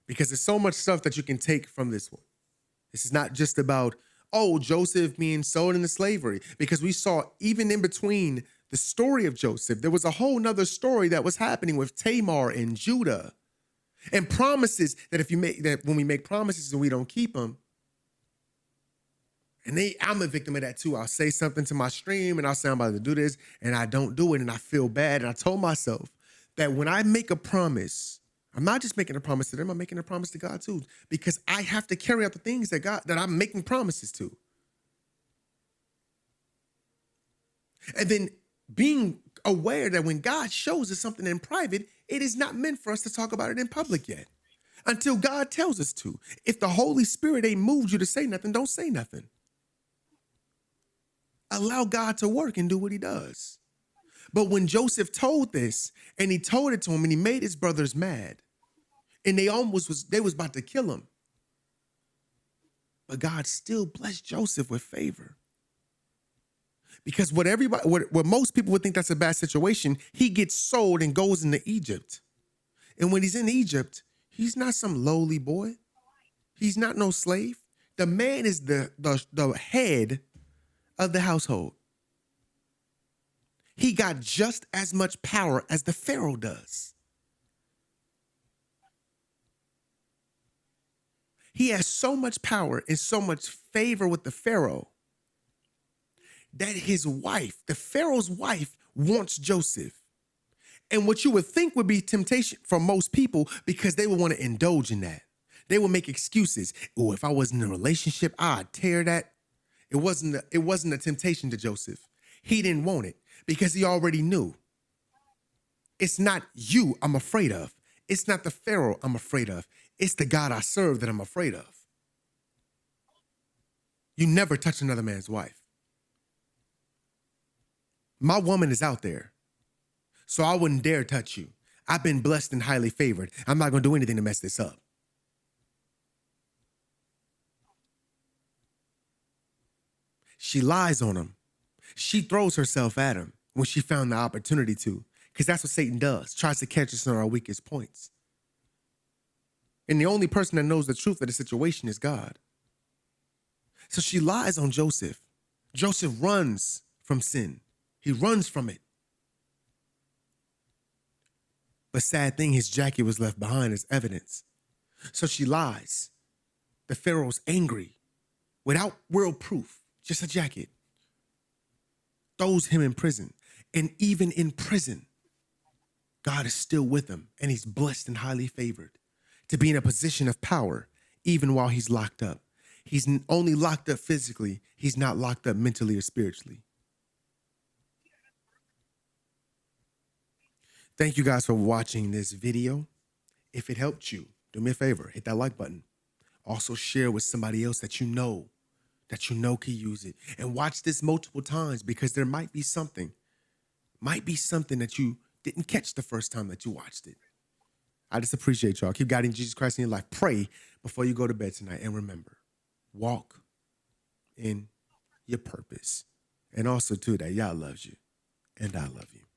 because there's so much stuff that you can take from this one. This is not just about, oh, Joseph being sold into slavery, because we saw even in between the story of Joseph, there was a whole nother story that was happening with Tamar and Judah, and promises that when we make promises and we don't keep them. And I'm a victim of that too. I'll say something to my stream and I'll say I'm about to do this and I don't do it and I feel bad. And I told myself that when I make a promise, I'm not just making a promise to them, I'm making a promise to God too, because I have to carry out the things that I'm making promises to. And then being aware that when God shows us something in private, it is not meant for us to talk about it in public yet, until God tells us to. If the Holy Spirit ain't moved you to say nothing, don't say nothing. Allow God to work and do what he does. But when Joseph told this, and he told it to him, and he made his brothers mad, and they was about to kill him. But God still blessed Joseph with favor. Because what most people would think that's a bad situation, he gets sold and goes into Egypt. And when he's in Egypt, he's not some lowly boy. He's not no slave. The man is the head of the household. He got just as much power as the Pharaoh does. He has so much power and so much favor with the Pharaoh that his wife, the Pharaoh's wife, wants Joseph. And what you would think would be temptation for most people, because they would want to indulge in that. They would make excuses. Oh, if I wasn't in a relationship, I'd tear that. It wasn't a temptation to Joseph. He didn't want it because he already knew. It's not you I'm afraid of. It's not the Pharaoh I'm afraid of. It's the God I serve that I'm afraid of. You never touch another man's wife. My woman is out there, so I wouldn't dare touch you. I've been blessed and highly favored. I'm not going to do anything to mess this up. She lies on him. She throws herself at him when she found the opportunity to, because that's what Satan does, tries to catch us on our weakest points. And the only person that knows the truth of the situation is God. So she lies on Joseph. Joseph runs from sin. He runs from it. But sad thing, his jacket was left behind as evidence. So she lies. The Pharaoh's angry, without real proof, just a jacket. Throws him in prison. And even in prison, God is still with him, and he's blessed and highly favored to be in a position of power, even while he's locked up. He's only locked up physically. He's not locked up mentally or spiritually. Thank you guys for watching this video. If it helped you, do me a favor, hit that like button. Also share with somebody else that you know can use it. And watch this multiple times, because there might be something that you didn't catch the first time that you watched it. I just appreciate y'all. Keep guiding Jesus Christ in your life. Pray before you go to bed tonight. And remember, walk in your purpose. And also too, that y'all loves you and I love you.